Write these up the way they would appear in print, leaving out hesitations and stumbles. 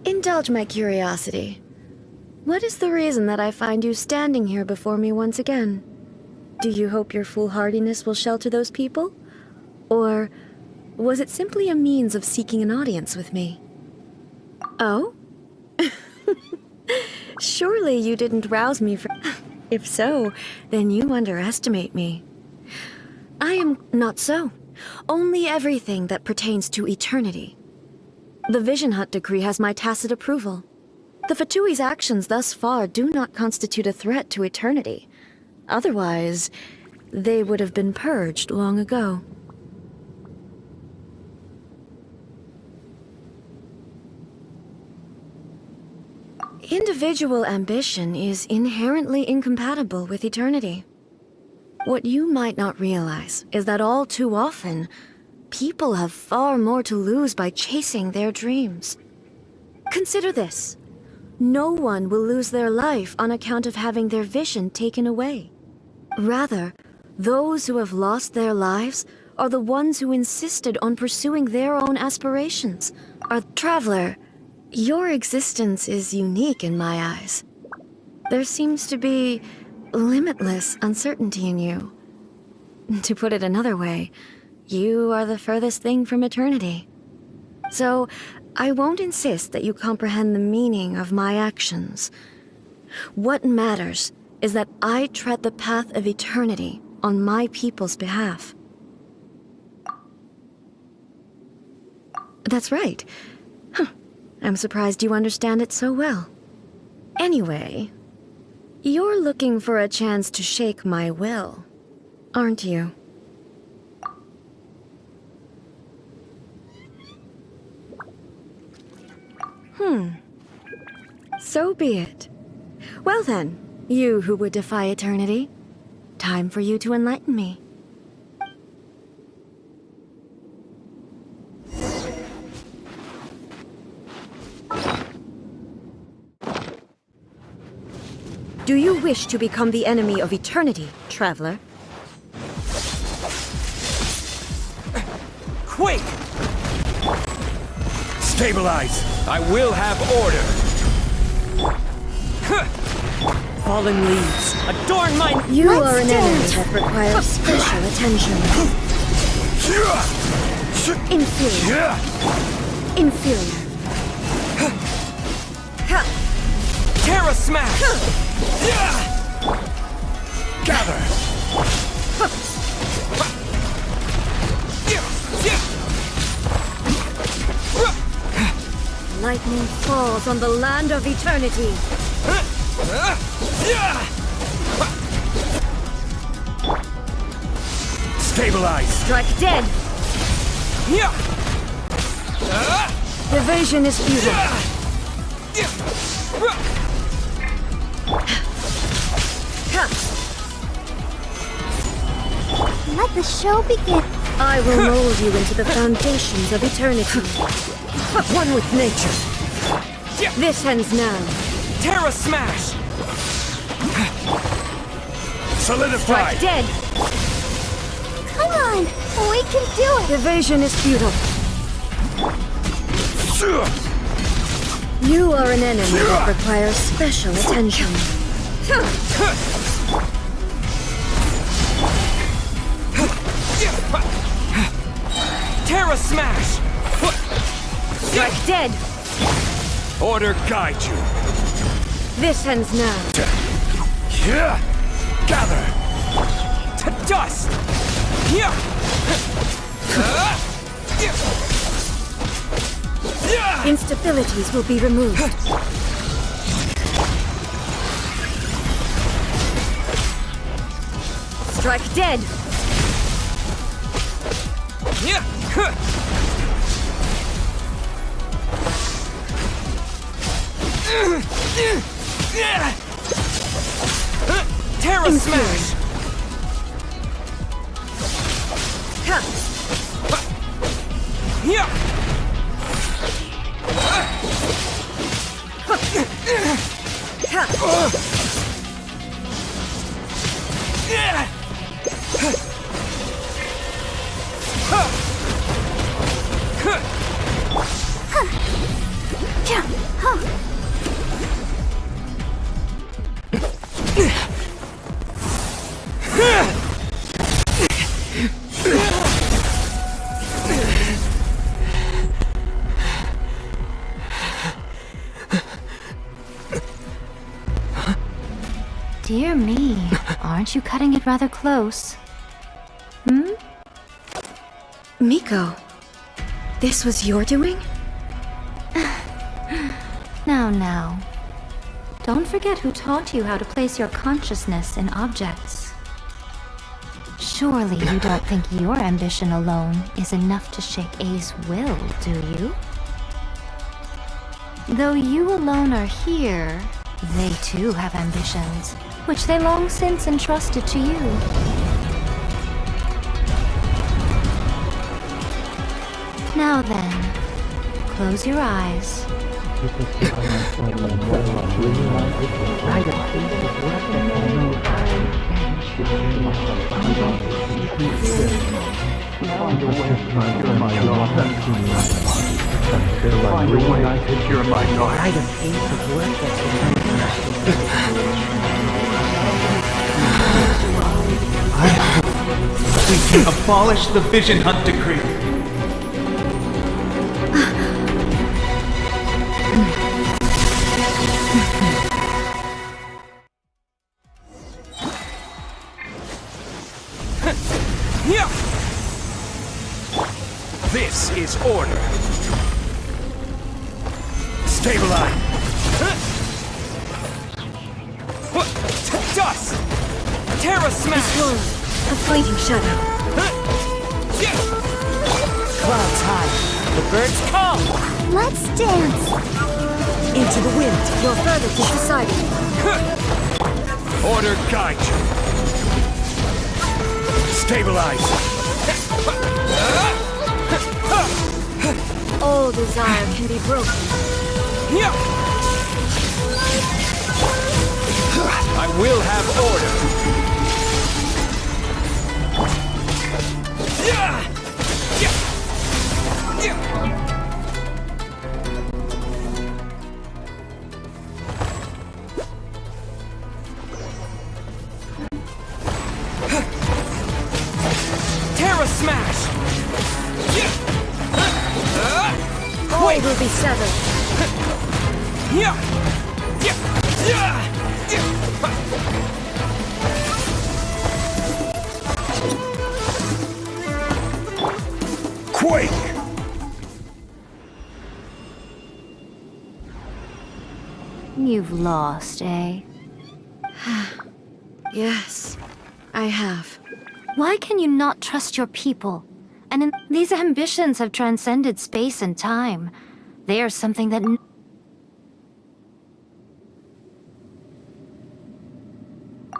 Indulge my curiosity. What is the reason that I find you standing here before me once again? Do you hope your foolhardiness will shelter those people? Or was it simply a means of seeking an audience with me? Oh? Surely you didn't rouse me for... If so, then you underestimate me. I am not so. Only everything that pertains to eternity. The Vision Hut decree has my tacit approval. The Fatui's actions thus far do not constitute a threat to eternity. Otherwise, they would have been purged long ago. Individual ambition is inherently incompatible with eternity. What you might not realize is that all too often, people have far more to lose by chasing their dreams. Consider this. No one will lose their life on account of having their vision taken away. Rather, those who have lost their lives are the ones who insisted on pursuing their own aspirations. Traveler, your existence is unique in my eyes. There seems to be limitless uncertainty in you. To put it another way, you are the furthest thing from eternity. So, I won't insist that you comprehend the meaning of my actions. What matters is that I tread the path of eternity on my people's behalf. That's right. I'm surprised you understand it so well. Anyway, you're looking for a chance to shake my will, aren't you? So be it. Well then, you who would defy eternity, time for you to enlighten me. Do you wish to become the enemy of eternity, traveler? Quick! Stabilize! I will have order! Fallen leaves, adorn my... You are an enemy that requires special attention. Inferior. Inferior. Terra Smash! Gather! Lightning falls on the land of eternity. Stabilize! Strike dead! Evasion is futile. Let the show begin. I will mold you into the foundations of eternity. One with nature! This ends now. Terra Smash! Strike Solidified! dead! Come on, we can do it. Evasion is futile. You are an enemy that requires special attention. Terra Smash! Strike dead! Order guide you! This ends now. Gather! To dust! Instabilities will be removed. Strike dead! Terra Smash! Eí, aren't you cutting it rather close? Miko, this was your doing? Now. Don't forget who taught you how to place your consciousness in objects. Surely you don't think your ambition alone is enough to shake Ei's will, do you? Though you alone are here, they too have ambitions, which they long since entrusted to you. Now then, close your eyes. We can abolish the Vision Hunt Decree. This is order. Stabilize. To dust. Terra smash. A fleeting shadow. Clouds high. The birds come. Let's dance! Into the wind. Your verdict is decided. Order guide you. Stabilize. All desire can be broken. I will have order. Terra smash. All will be severed. Quake! You've lost, eh? Yes, I have. Why can you not trust your people? These ambitions have transcended space and time. They are something that...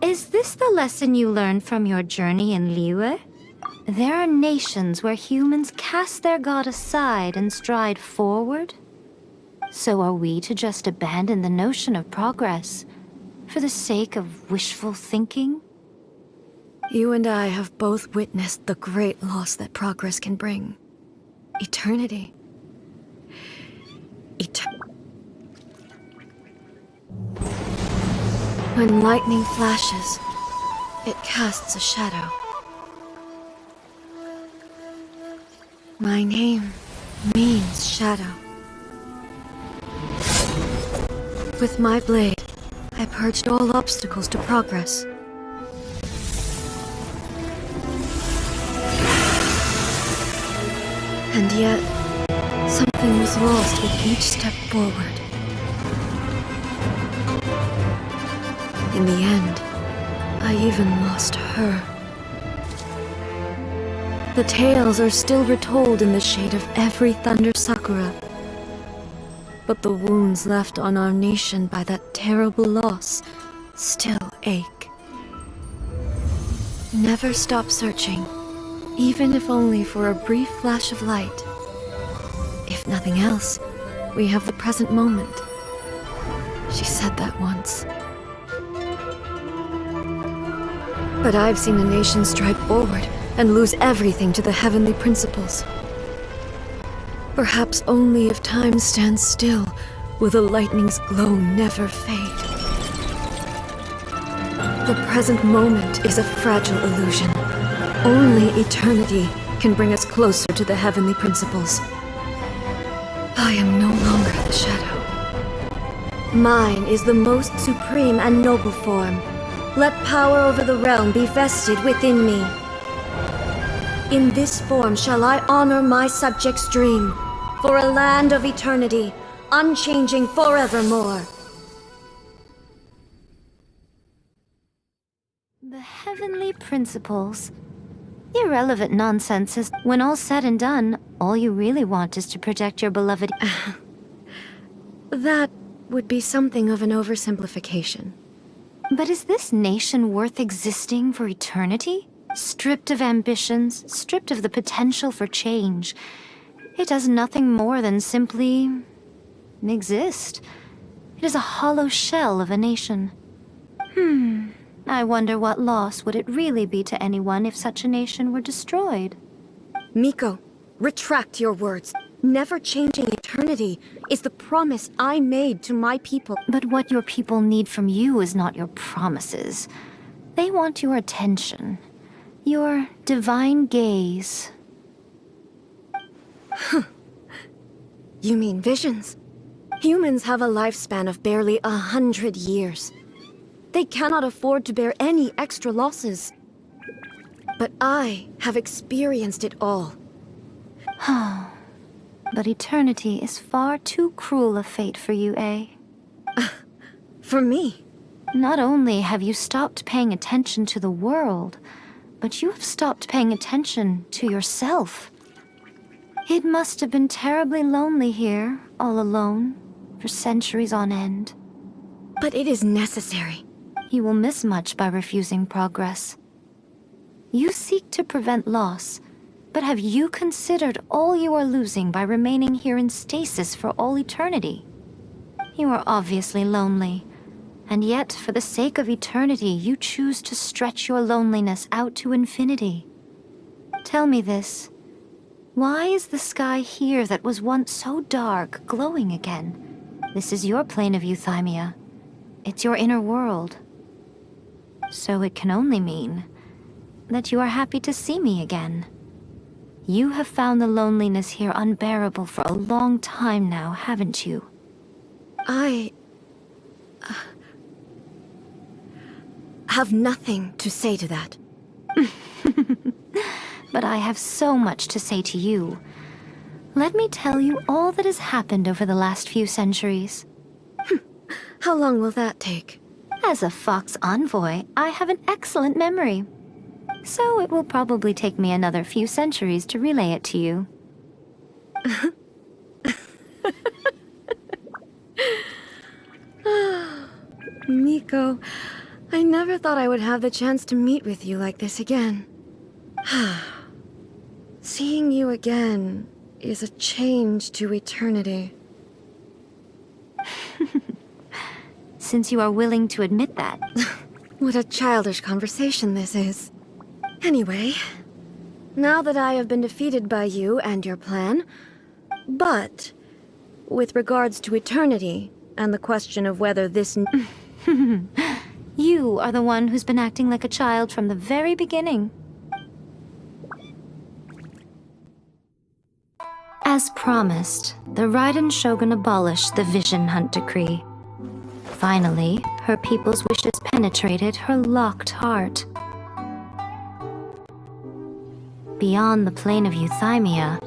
Is this the lesson you learned from your journey in Liyue? There are nations where humans cast their god aside and stride forward. So are we to just abandon the notion of progress for the sake of wishful thinking? You and I have both witnessed the great loss that progress can bring. Eternity. When lightning flashes, it casts a shadow. My name means shadow. With my blade, I purged all obstacles to progress. And yet, something was lost with each step forward. In the end, I even lost her. The tales are still retold in the shade of every thunder sakura. But the wounds left on our nation by that terrible loss still ache. Never stop searching, even if only for a brief flash of light. If nothing else, we have the present moment. She said that once. But I've seen a nation stride forward and lose everything to the heavenly principles. Perhaps only if time stands still will the lightning's glow never fade. The present moment is a fragile illusion. Only eternity can bring us closer to the heavenly principles. I am no longer the shadow. Mine is the most supreme and noble form, let power over the realm be vested within me. In this form shall I honor my subjects' dream, for a land of eternity, unchanging forevermore. The heavenly principles. Irrelevant nonsense is, when all's said and done, all you really want is to protect your beloved. That would be something of an oversimplification. But is this nation worth existing for eternity? Stripped of ambitions, stripped of the potential for change. It does nothing more than simply exist. It is a hollow shell of a nation. I wonder what loss would it really be to anyone if such a nation were destroyed? Miko, retract your words. Never changing eternity is the promise I made to my people. But what your people need from you is not your promises. They want your attention. Your divine gaze. You mean visions? Humans have a lifespan of barely 100 years. They cannot afford to bear any extra losses. But I have experienced it all. But eternity is far too cruel a fate for you, eh? For me? Not only have you stopped paying attention to the world, but you have stopped paying attention to yourself. It must have been terribly lonely here, all alone, for centuries on end. But it is necessary. You will miss much by refusing progress. You seek to prevent loss, but have you considered all you are losing by remaining here in stasis for all eternity? You are obviously lonely, and yet for the sake of eternity you choose to stretch your loneliness out to infinity. Tell me this. Why is the sky here that was once so dark glowing again? This is your plane of euthymia. It's your inner world. So it can only mean that you are happy to see me again. You have found the loneliness here unbearable for a long time now, haven't you? I have nothing to say to that. But I have so much to say to you. Let me tell you all that has happened over the last few centuries. How long will that take? As a fox envoy, I have an excellent memory. So it will probably take me another few centuries to relay it to you. Miko, I never thought I would have the chance to meet with you like this again. Seeing you again is a change to eternity. Since you are willing to admit that. What a childish conversation this is. Anyway, now that I have been defeated by you and your plan, but with regards to eternity and the question of whether this... You are the one who's been acting like a child from the very beginning. As promised, the Raiden Shogun abolished the Vision Hunt Decree. Finally, her people's wishes penetrated her locked heart. Beyond the plane of euthymia,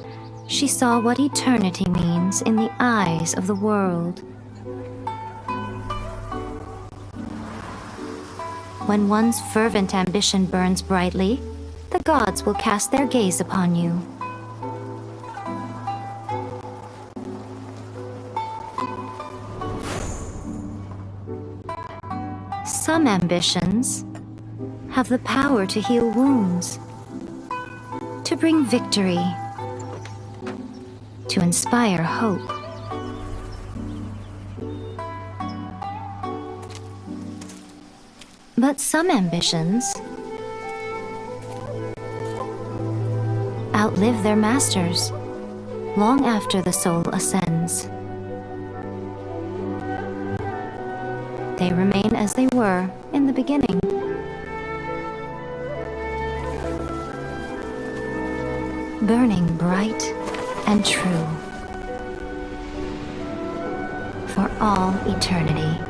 she saw what eternity means in the eyes of the world. When one's fervent ambition burns brightly, the gods will cast their gaze upon you. Some ambitions have the power to heal wounds, to bring victory, to inspire hope. But some ambitions outlive their masters long after the soul ascends. They remain as they were in the beginning. Burning bright and true for all eternity.